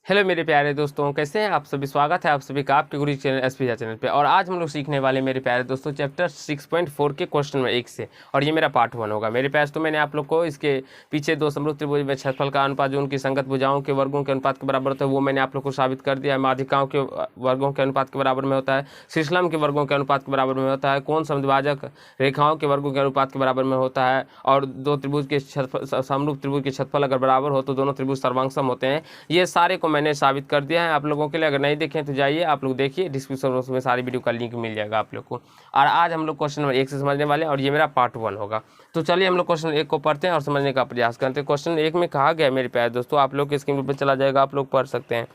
Hello मेरे प्यारे दोस्तों, कैसे हैं आप सभी। स्वागत है आप सभी का आपके गुरु चैनल एसपीजा चैनल पे। और आज हम लोग सीखने वाले मेरे प्यारे दोस्तों चैप्टर 6.4 के क्वेश्चन नंबर 1 से, और ये मेरा पार्ट 1 होगा मेरे प्यारे। तो मैंने आप लोग को इसके पीछे दो समरूप त्रिभुज में क्षेत्रफल का अनुपात जो उनकी संगत भुजाओं के वर्गों के अनुपात के बराबर होता है वो मैंने आप लोग को साबित कर दिया है। माध्यिकाओं के वर्गों के अनुपात के बराबर में होता है, श्रीशलम के वर्गों के अनुपात के बराबर में होता है, कौन समद्विभाजक रेखाओं के वर्गों के अनुपात के बराबर में होता है, और दो त्रिभुज के समरूप त्रिभुज के क्षेत्रफल अगर बराबर हो तो दोनों त्रिभुज सर्वांग सम होते हैं। ये सारे को मैंने साबित कर दिया है आप लोगों के लिए। अगर नहीं देखें तो जाइए आप लोग देखिए, डिस्क्रिप्शन बॉक्स में सारी वीडियो का लिंक मिल जाएगा आप लोग को। और आज हम लोग क्वेश्चन नंबर 1 से समझने वाले हैं, और ये मेरा पार्ट 1 होगा। तो चलिए हम लोग क्वेश्चन 1 को पढ़ते हैं और समझने का प्रयास करते हैं। क्वेश्चन 1 में कहा गया मेरे प्यारे दोस्तों, आप लोग के स्क्रीन पर चला जाएगा, आप लोग पढ़ सकते हैं।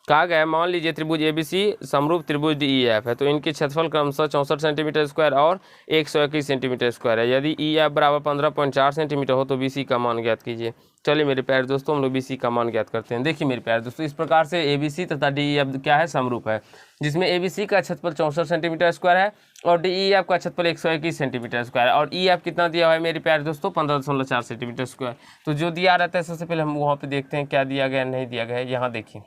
कहा गया है, मान लीजिए त्रिभुज एबीसी समरूप त्रिभुज डीईएफ है, तो इनके क्षेत्रफल क्रमशः 64 सेंटीमीटर स्क्वायर और 121 सेंटीमीटर स्क्वायर है। यदि ईएफ बराबर 15.4 सेंटीमीटर हो तो बीसी का मान ज्ञात कीजिए। चलिए मेरे प्यारे दोस्तों हम लोग बीसी का मान ज्ञात करते हैं। देखिए मेरे प्यारे दोस्तों, इस प्रकार से एबीसी तथा डीईएफ क्या है, समरूप है, जिसमें एबीसी का क्षेत्रफल 64 सेंटीमीटर स्क्वायर है और डीईएफ का क्षेत्रफल 121 सेंटीमीटर स्क्वायर है। और ईएफ कितना दिया हुआ है मेरे प्यारे दोस्तों, 15.4 सेंटीमीटर स्क्वायर। तो जो दिया रहता है सबसे पहले हम वहाँ पे देखते हैं क्या दिया गया नहीं दिया गया है। यहाँ देखिए,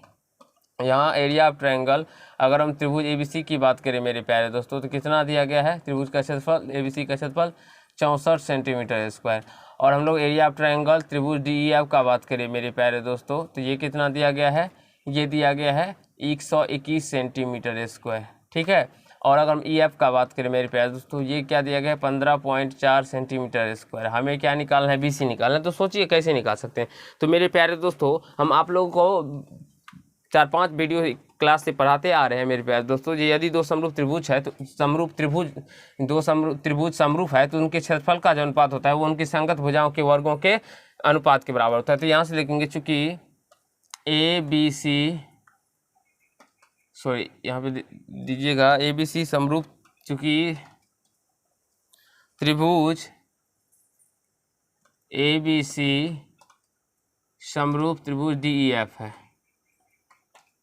यहाँ एरिया ऑफ ट्रायंगल, अगर हम त्रिभुज एबीसी की बात करें मेरे प्यारे दोस्तों तो कितना दिया गया है, त्रिभुज का क्षेत्रफल एबीसी का क्षेत्रफल 64 सेंटीमीटर स्क्वायर। और हम लोग एरिया ऑफ ट्रायंगल त्रिभुज डीईएफ का बात करें मेरे प्यारे दोस्तों तो ये कितना दिया गया है, ये दिया गया है 121 सेंटीमीटर स्क्वायर, ठीक है। और अगर हम ईएफ का बात करें मेरे प्यारे दोस्तों, ये क्या दिया गया है, 15.4 सेंटीमीटर स्क्वायर। हमें क्या निकालना है, बीसी निकालना है। तो सोचिए कैसे निकाल सकते हैं। तो मेरे प्यारे दोस्तों हम आप लोगों को 4-5 वीडियो क्लास से पढ़ाते आ रहे हैं मेरे प्यारे दोस्तों। ये यदि दो समरूप त्रिभुज है तो त्रिभुज समरूप है तो उनके क्षेत्रफल का जो अनुपात होता है वो उनकी संगत भुजाओं के वर्गों के अनुपात के बराबर होता है। तो यहाँ से लिखेंगे, चूंकि ए बी सी यहाँ पे दीजिएगा ए बी सी समरूप, चूंकि त्रिभुज ए बी सी समरूप त्रिभुज डीईएफ है,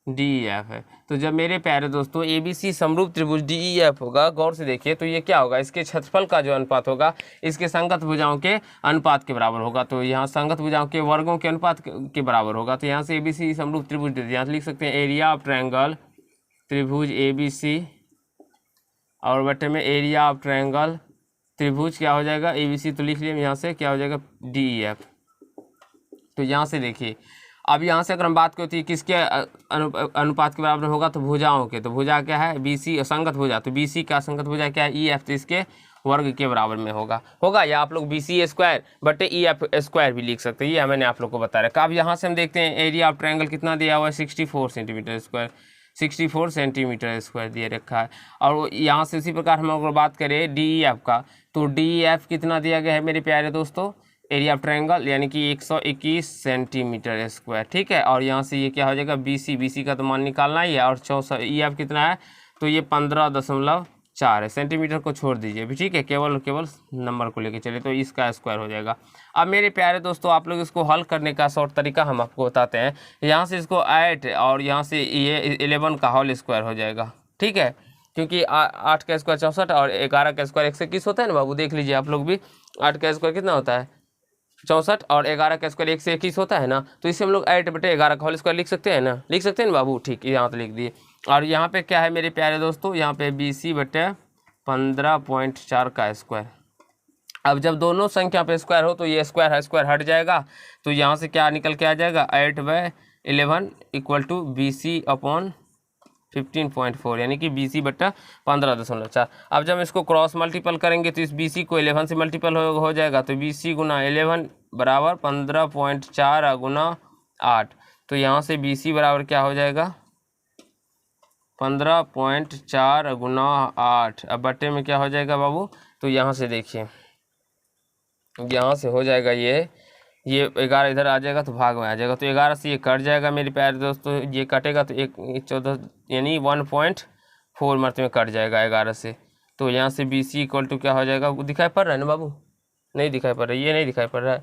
डीईएफ है। तो जब मेरे प्यारे दोस्तों एबीसी समरूप त्रिभुज डीईएफ होगा, गौर से देखिए तो ये क्या होगा, इसके क्षेत्रफल का जो अनुपात होगा इसके संगत भुजाओं के अनुपात के बराबर होगा। तो यहाँ संगत भुजाओं के वर्गों के अनुपात के बराबर होगा। तो यहाँ से एबीसी समरूप त्रिभुज, यहाँ से लिख सकते हैं एरिया ऑफ ट्रायंगल त्रिभुज एबीसी, और बटे में एरिया ऑफ ट्रायंगल त्रिभुज क्या हो जाएगा, एबीसी तो लिख लिया, यहाँ से क्या हो जाएगा, डीईएफ। तो यहाँ से देखिए, अब यहाँ से अगर हम बात करते हैं किसके अनुपात के बराबर होगा, तो भुजाओं के। तो भुजा क्या है, बीसी संगत भुजा, तो बीसी का संगत भुजा क्या है, ईएफ, तो इसके वर्ग के बराबर में होगा या आप लोग बीसी स्क्वायर बटे ईएफ स्क्वायर भी लिख सकते हैं। ये मैंने आप लोग को बता रखा। अब यहाँ से हम देखते हैं एरिया ऑफ ट्रायंगल कितना दिया हुआ है, 64 सेंटीमीटर स्क्वायर, 64 सेंटीमीटर स्क्वायर दिए रखा है। और यहाँ से इसी प्रकार हम अगर बात करें डीईएफ का, तो डीईएफ कितना दिया गया है मेरे प्यारे दोस्तों, एरिया ऑफ ट्रायंगल यानी कि 121 सेंटीमीटर स्क्वायर, ठीक है। और यहाँ से ये क्या हो जाएगा, बीसी का तो मान निकालना ही है। और 64 ईएफ कितना है, तो ये 15.4 है, सेंटीमीटर को छोड़ दीजिए भी, ठीक है, केवल नंबर को लेके चलिए, तो इसका स्क्वायर हो जाएगा। अब मेरे प्यारे दोस्तों आप लोग इसको हल करने का शॉर्ट तरीका हम आपको बताते हैं। यहाँ से इसको 8 और यहाँ से ये 11 का होल स्क्वायर हो जाएगा, ठीक है, क्योंकि 8 का स्क्वायर 64 और 11 का स्क्वायर 121 होता है ना बाबू, देख लीजिए आप लोग भी। 8 का स्क्वायर कितना होता है, 64, और 11 का स्क्वायर 121 होता है ना। तो इसे हम लोग 8 बटे 11 का होल स्क्वायर लिख सकते हैं ना, लिख सकते हैं ना बाबू, ठीक, यहाँ तो लिख दिए। और यहाँ पे क्या है मेरे प्यारे दोस्तों, यहाँ पे BC बटे 15.4 का स्क्वायर। अब जब दोनों संख्या पे स्क्वायर हो तो ये स्क्वायर हट जाएगा, तो यहाँ से क्या निकल के आ जाएगा, 8/11 इक्वल टू BC अपॉन 15.4, यानी कि BC बट्टा 15.4। अब जब इसको क्रॉस मल्टीपल करेंगे तो इस BC को 11 से मल्टीपल हो जाएगा, तो BC गुना 11 बराबर 15.4 गुना 8। तो यहाँ से BC बराबर क्या हो जाएगा, 15.4 गुना 8। अब बट्टे में क्या हो जाएगा बाबू, तो यहाँ से देखिए, यहाँ से हो जाएगा ये 11 इधर आ जाएगा तो भाग में आ जाएगा, तो 11 से ये कट जाएगा मेरे प्यारे दोस्तों, ये कटेगा तो 14 यानी 1.4 मरते में कट जाएगा 11 से। तो यहाँ से BC इक्वल टू क्या हो जाएगा, दिखाई पड़ रहा है ना बाबू, नहीं दिखाई पड़ रहा है, ये नहीं दिखाई पड़ रहा है,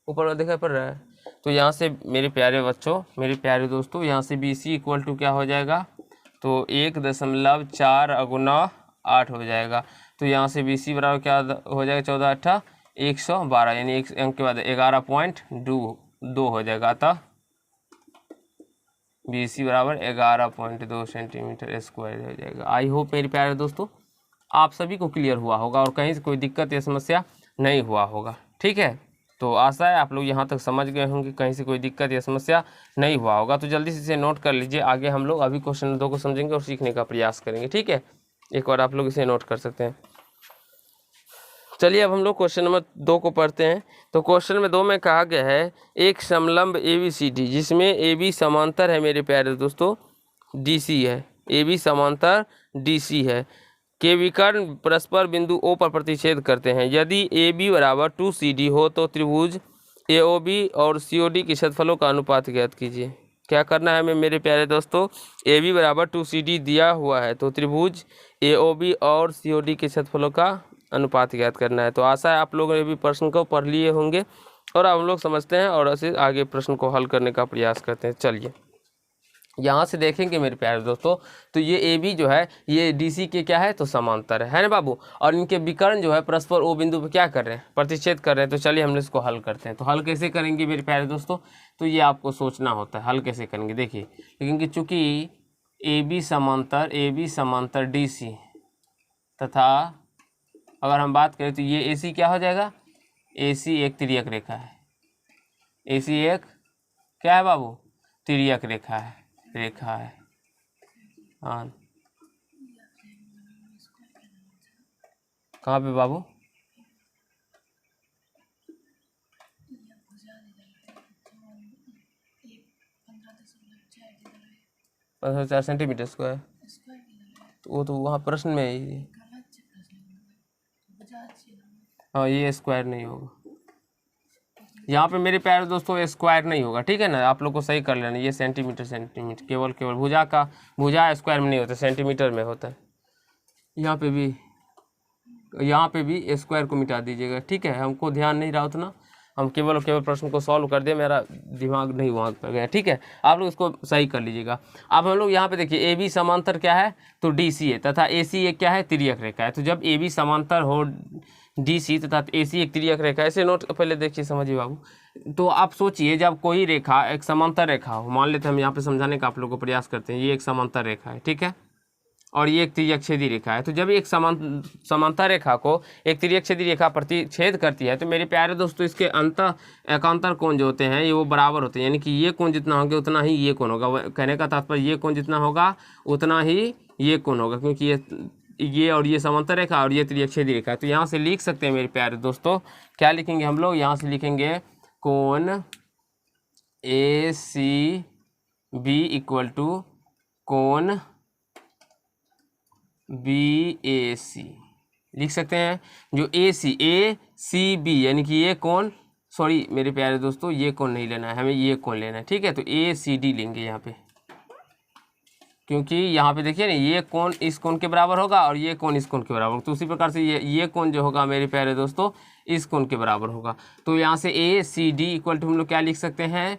ऊपर दिखाई पड़ रहा है। तो यहाँ से मेरे प्यारे बच्चों, मेरे प्यारे दोस्तों, यहाँ से BC इक्वल टू क्या हो जाएगा, तो 1.4 गुना 8 हो जाएगा। तो यहाँ से BC बराबर क्या हो जाएगा, 14 × 112, यानी एक अंक के बाद 11.2 हो जाएगा। अतः BC बराबर 11.2 सेंटीमीटर स्क्वायर हो जाएगा। आई होप मेरे प्यारे दोस्तों आप सभी को क्लियर हुआ होगा और कहीं से कोई दिक्कत या समस्या नहीं हुआ होगा। ठीक है, तो आशा है आप लोग यहाँ तक समझ गए होंगे, कहीं से कोई दिक्कत या समस्या नहीं हुआ होगा। तो जल्दी से इसे नोट कर लीजिए, आगे हम लोग अभी क्वेश्चन 2 को समझेंगे और सीखने का प्रयास करेंगे। ठीक है, एक बार आप लोग इसे नोट कर सकते हैं। चलिए अब हम लोग क्वेश्चन नंबर 2 को पढ़ते हैं। तो क्वेश्चन नंबर 2 में कहा गया है एक समलंब ABCD जिसमें AB समांतर है मेरे प्यारे दोस्तों DC है, AB समांतर DC है, के विकर्ण परस्पर बिंदु O पर प्रतिच्छेद करते हैं। यदि AB बराबर 2CD हो तो त्रिभुज AOB और COD के क्षेत्रफलों का अनुपात ज्ञात कीजिए। क्या करना है हमें मेरे प्यारे दोस्तों, AB बराबर 2CD दिया हुआ है तो त्रिभुज AOB और COD के क्षेत्रफलों का अनुपात ज्ञात करना है। तो आशा है आप लोगों ने भी प्रश्न को पढ़ लिए होंगे और हम लोग समझते हैं और ऐसे आगे प्रश्न को हल करने का प्रयास करते हैं। चलिए यहाँ से देखेंगे मेरे प्यारे दोस्तों, तो ये AB जो है ये DC के क्या है तो समांतर है ना बाबू, और इनके विकर्ण जो है परस्पर O बिंदु पे क्या कर रहे हैं, प्रतिच्छेद कर रहे हैं। तो चलिए हम इसको हल करते हैं। तो हल कैसे करेंगे मेरे प्यारे दोस्तों, तो ये आपको सोचना होता है हल कैसे करेंगे। देखिए लेकिन चूँकि AB समांतर DC तथा अगर हम बात करें तो ये AC क्या हो जाएगा, AC एक तिर्यक रेखा है, AC एक क्या है बाबू, तिर्यक रेखा है, हाँ कहाँ पे बाबू, 15.4 सेंटीमीटर स्क्वायर, तो वो तो वहाँ प्रश्न में ही, हाँ ये स्क्वायर नहीं होगा यहाँ पे मेरे प्यारे दोस्तों, स्क्वायर नहीं होगा। ठीक है ना, आप लोग को सही कर लेना, ये सेंटीमीटर केवल भुजा स्क्वायर में नहीं होता, सेंटीमीटर में होता है। यहाँ पे भी स्क्वायर को मिटा दीजिएगा। ठीक है, हमको ध्यान नहीं रहा उतना, हम केवल प्रश्न को सॉल्व कर दिया, मेरा दिमाग नहीं वहाँ पर गया। ठीक है, आप लोग इसको सही कर लीजिएगा। अब हम लोग यहाँ पे देखिए AB समांतर क्या है तो DC है तथा AC एक क्या है तिर्यक रेखा है। तो जब AB समांतर हो DC तथा AC एक तिर्यक रेखा, ऐसे नोट पहले देखिए समझिए बाबू। तो आप सोचिए जब कोई रेखा एक समांतर रेखा हो, मान लेते हैं हम यहाँ पे समझाने का आप लोग को प्रयास करते हैं, ये एक समांतर रेखा है। ठीक है, और ये एक तिर्यकछेदी रेखा है। तो जब एक समांतर रेखा को एक तिर्यकछेदी रेखा प्रतिच्छेद करती है तो मेरे प्यारे दोस्तों इसके एकांतर कोण जो होते हैं ये वो बराबर होते हैं, यानी कि ये कोण जितना होगा उतना ही ये कोण होगा। कहने का तात्पर्य ये कोण जितना होगा उतना ही ये कोण होगा, क्योंकि ये और ये समांतर रेखा और ये तिर्यकछेदी रेखा है। तो यहाँ से लिख सकते हैं मेरे प्यारे दोस्तों, क्या लिखेंगे हम लोग, यहाँ से लिखेंगे कोण ACB इक्वल टू कोण BAC लिख सकते हैं। जो ACB यानी कि ये कोण, सॉरी मेरे प्यारे दोस्तों ये कोण नहीं लेना है, हमें ये कोण लेना है। ठीक है, तो ACD लेंगे यहाँ पे, क्योंकि यहाँ पे देखिए ना ये कोण इस कोण के बराबर होगा और ये कोण इस कोण के बराबर होगा। तो उसी प्रकार से ये कोण जो होगा मेरे प्यारे दोस्तों इस कोण के बराबर होगा। तो यहाँ से ACD इक्वल टू हम लोग क्या लिख सकते हैं,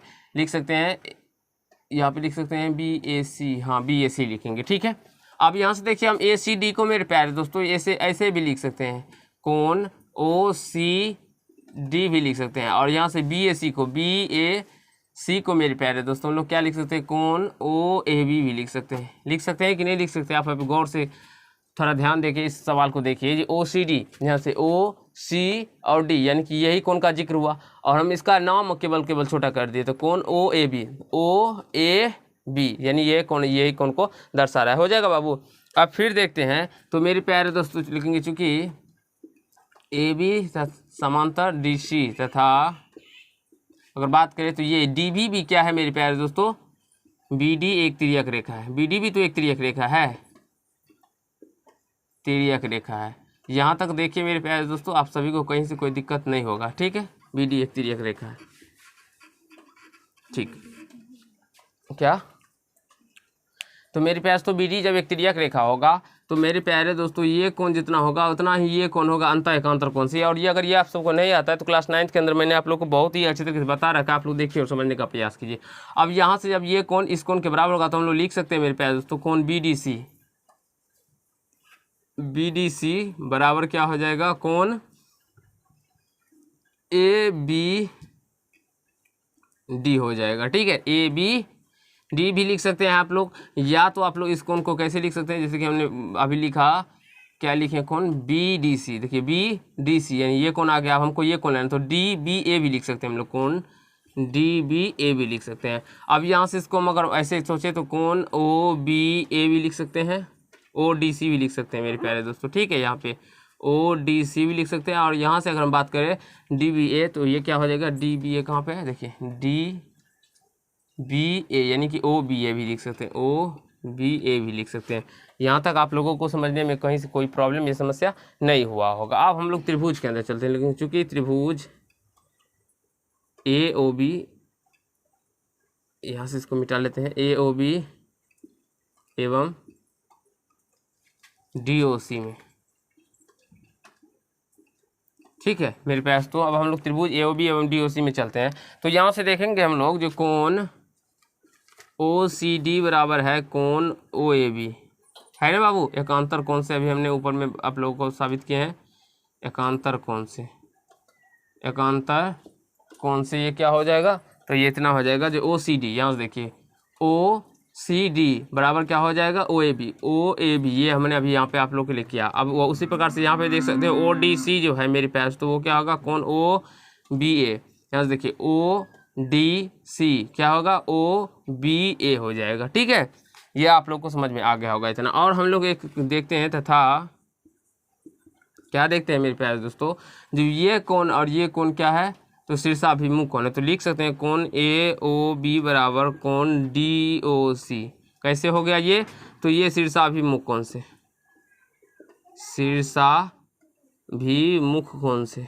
यहाँ पे लिख सकते हैं BAC, हाँ BAC लिखेंगे। ठीक है, अब यहाँ से देखिए हम ACD को मेरे प्यारे दोस्तों ऐसे भी लिख सकते हैं, कोण OCD भी लिख सकते हैं, और यहाँ से BAC को मेरे प्यारे दोस्तों हम लोग क्या लिख सकते हैं, कोण OAB भी लिख सकते हैं कि नहीं लिख सकते। आप गौर से थोड़ा ध्यान देके इस सवाल को देखिए, जी OCD यहाँ से OC और D यानी कि यही कोण का जिक्र हुआ और हम इसका नाम केवल छोटा कर दिए, तो कोण OAB यानी यही कोण को दर्शा रहा है। हो जाएगा बाबू। अब फिर देखते हैं, तो मेरे प्यारे दोस्तों लिखेंगे चूंकि AB समांतर DC तथा अगर बात करें तो ये DB भी क्या है मेरे प्यारे दोस्तों, BD एक तिर्यक रेखा है, BD भी तो एक तिर्यक रेखा है, यहाँ तक देखिए मेरे प्यारे दोस्तों आप सभी को कहीं से कोई दिक्कत नहीं होगा। ठीक है, BD एक तिर्यक रेखा है। ठीक क्या, तो मेरे प्यारे तो BD जब एक तिर्यक रेखा होगा तो मेरे प्यारे दोस्तों ये कोण जितना होगा उतना ही ये कोण होगा अंतः एकांतर कोण से। और ये अगर ये आप सबको नहीं आता है तो क्लास 9th के अंदर मैंने आप लोग को बहुत ही अच्छे तरीके से बता रखा है, आप लोग देखिए और समझने का प्रयास कीजिए। अब यहाँ से जब ये कोण इस कोण के बराबर होगा तो हम लोग लिख सकते हैं मेरे प्यारे दोस्तों कोण BDC बराबर क्या हो जाएगा, कोण ABD हो जाएगा। ठीक है, ABD डी भी लिख सकते हैं आप लोग, या तो आप लोग इस कोण को कैसे लिख सकते हैं, जैसे कि हमने अभी लिखा, क्या लिखे कोण, बी डी सी। देखिए बी डी सी यानी ये कोण आ गया, अब हमको ये कोण लेना, तो डी बी ए भी लिख सकते हैं हम लोग, कोण डी बी ए भी लिख सकते हैं। अब यहाँ से इसको हम अगर ऐसे सोचे तो कोण ओ बी ए भी लिख सकते हैं, ओ डी सी भी लिख सकते हैं मेरे प्यारे दोस्तों, ठीक है। यहाँ पे ओ डी सी भी लिख सकते हैं, और यहाँ से अगर हम बात करें डी बी ए, तो ये क्या हो जाएगा, डी बी ए कहाँ पे है, देखिए डी बी ए यानी कि ओ बी ए भी लिख सकते हैं, ओ बी ए भी लिख सकते हैं। यहाँ तक आप लोगों को समझने में कहीं से कोई प्रॉब्लम या समस्या नहीं हुआ होगा। अब हम लोग त्रिभुज के अंदर चलते हैं, लेकिन चूंकि त्रिभुज ए ओ बी, यहाँ से इसको मिटा लेते हैं, ए ओ बी एवं डी ओ सी में, ठीक है मेरे पास। तो अब हम लोग त्रिभुज ए ओ बी एवं डी ओ सी में चलते हैं। तो यहाँ से देखेंगे हम लोग जो कोण ओ सी डी बराबर है कोण ओ ए बी, है ना बाबू, एकांतर कोण से, अभी हमने ऊपर में आप लोगों को साबित किए हैं, एकांतर कोण से, एकांतर कोण से ये क्या हो जाएगा, तो ये इतना हो जाएगा जो ओ सी डी, यहाँ से देखिए ओ सी डी बराबर क्या हो जाएगा, ओ A B, O A B, ये हमने अभी यहाँ पे आप लोग के लिए किया। अब वो उसी प्रकार से यहाँ पे देख सकते हो ओ डी सी जो है मेरे पास, तो वो क्या होगा, कोण ओ बी ए, यहाँ से देखिए ओ डी सी क्या होगा, ओ बी ए हो जाएगा, ठीक है। ये आप लोग को समझ में आ गया होगा इतना। और हम लोग एक देखते हैं, तथा क्या देखते हैं मेरे प्यारे दोस्तों, जो ये कोण और ये कोण क्या है, तो शीर्षाभिमुख कोण है, तो लिख सकते हैं कोण ए ओ बी बराबर कोण डी ओ सी। कैसे हो गया ये, तो ये शीर्षाभिमुख कोण से, शीर्षाभिमुख कोण से,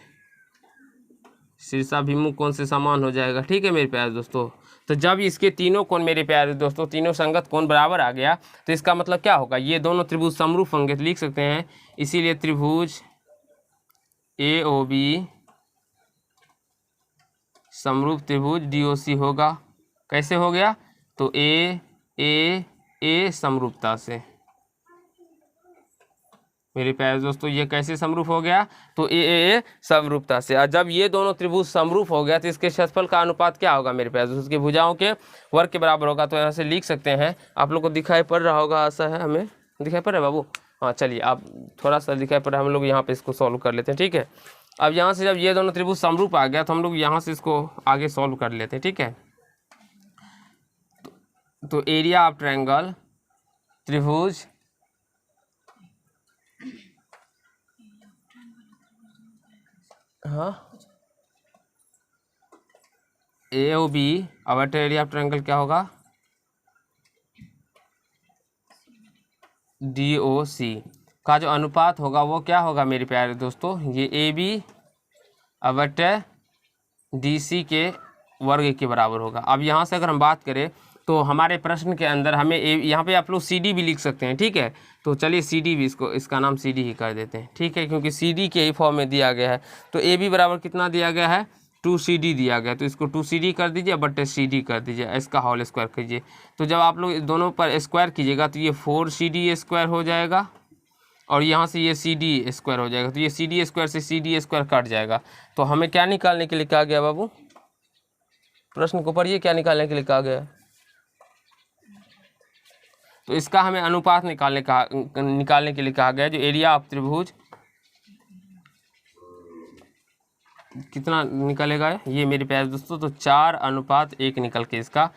शीर्षाभिमुख कोण से समान हो जाएगा, ठीक है मेरे प्यारे दोस्तों। तो जब इसके तीनों कोण मेरे प्यारे दोस्तों, तीनों संगत कोण बराबर आ गया, तो इसका मतलब क्या होगा, ये दोनों त्रिभुज समरूप होंगे, तो लिख सकते हैं इसीलिए त्रिभुज ए ओ बी समरूप त्रिभुज डी ओ सी होगा। कैसे हो गया, तो ए समरूपता से मेरे प्यारे दोस्तों, ये कैसे समरूप हो गया, तो ए समरूपता से। और जब ये दोनों त्रिभुज समरूप हो गया, तो इसके क्षेत्रफल का अनुपात क्या होगा मेरे प्यारे दोस्तों, उसकी भुजाओं के वर्ग के बराबर होगा। तो यहाँ से लिख सकते हैं, आप लोग को दिखाई पड़ रहा होगा, ऐसा है, हमें दिखाई पड़ रहा है बाबू, हाँ चलिए आप थोड़ा सा दिखाई पड़ रहा है, हम लोग यहाँ पे इसको सॉल्व कर लेते हैं, ठीक है। अब यहाँ से जब ये दोनों त्रिभुज समरूप आ गया, तो हम लोग यहाँ से इसको आगे सॉल्व कर लेते हैं, ठीक है। तो एरिया ऑफ ट्रायंगल त्रिभुज हाँ ए ओ बी अवट एरिया ऑफ ट्रायंगल क्या होगा, डी ओ सी का जो अनुपात होगा वो क्या होगा मेरे प्यारे दोस्तों, ये ए बी अवट डी सी के वर्ग के बराबर होगा। अब यहाँ से अगर हम बात करें, तो हमारे प्रश्न के अंदर हमें यहाँ पे आप लोग सी डी भी लिख सकते हैं, ठीक है। तो चलिए सी डी भी, इसका नाम सी डी ही कर देते हैं, ठीक है, क्योंकि सी डी के ही फॉर्म में दिया गया है। तो ए बी बराबर कितना दिया गया है, 2CD दिया गया, तो इसको 2CD कर दीजिए, बटे CD कर दीजिए, इसका होल स्क्वायर कीजिए। तो जब आप लोग दोनों पर स्क्वायर कीजिएगा, तो ये 4CD स्क्वायर हो जाएगा, और यहाँ से ये CD स्क्वायर हो जाएगा, तो ये CD स्क्वायर से CD स्क्वायर कट जाएगा। तो हमें क्या निकालने के लिए कहा गया बाबू, प्रश्न को पढ़िए, क्या निकालने के लिए कहा गया, तो इसका हमें अनुपात निकालने के लिए कहा गया, जो एरिया ऑफ त्रिभुज कितना निकलेगा ये मेरे प्यारे दोस्तों, तो 4:1 निकल के इसका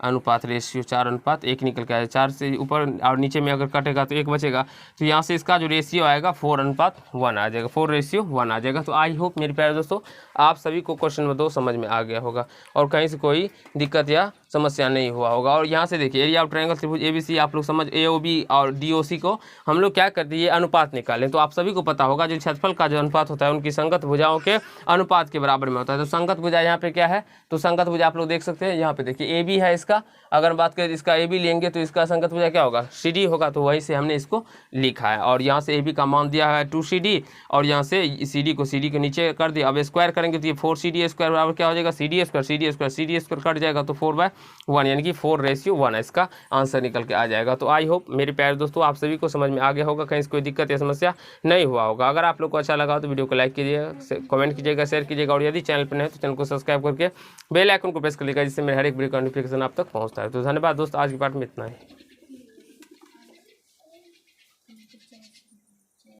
अनुपात रेशियो 4:1 निकल के आया। 4 से ऊपर और नीचे में अगर कटेगा तो 1 बचेगा, तो यहाँ से इसका जो रेशियो आएगा 4:1 आ जाएगा, 4:1 आ जाएगा। तो आई होप मेरे प्यारे दोस्तों आप सभी को क्वेश्चन नंबर 2 समझ में आ गया होगा और कहीं से कोई दिक्कत या समस्या नहीं हुआ होगा। और यहाँ से देखिए एरिया ऑफ ट्रायंगल त्रिभुज ABC आप लोग समझ AOB और DOC को हम लोग क्या करते हैं, ये अनुपात निकालें। तो आप सभी को पता होगा जो क्षेत्रफल का जो अनुपात होता है उनकी संगत भुजाओं के अनुपात के बराबर में होता है। तो संगत भुजा यहाँ पे क्या है, तो संगत भुजा आप लोग देख सकते हैं, यहाँ पे देखिए AB है इसका, अगर बात करें इसका AB लेंगे तो इसका संगत भुजा क्या होगा, CD होगा, तो वहीं से हमने इसको लिखा है। और यहाँ से AB का मान दिया है 2CD और यहाँ से CD को CD के नीचे कर दिया। अब स्क्वायर करेंगे तो ये 4CD स्क्वायर बराबर क्या हो जाएगा, CD स्क्वायर कट जाएगा, तो 4/1 यानी कि 4:1 इसका आंसर निकल के आ जाएगा। तो आई होप मेरे प्यारे दोस्तों आप सभी को समझ में आ गया होगा, कहीं से कोई दिक्कत या समस्या नहीं हुआ होगा। अगर आप लोग को अच्छा लगा तो वीडियो को लाइक कीजिएगा, कमेंट कीजिएगा, शेयर कीजिएगा और यदि चैनल पर नहीं तो चैनल को सब्सक्राइब करके बेल आइकन को प्रेस कर लीजिएगा, जिससे मेरे हर एक वीडियो का नोटिफिकेशन आप तक पहुँचता है। है। तो धन्यवाद दोस्त, आज के पाठ में इतना ही।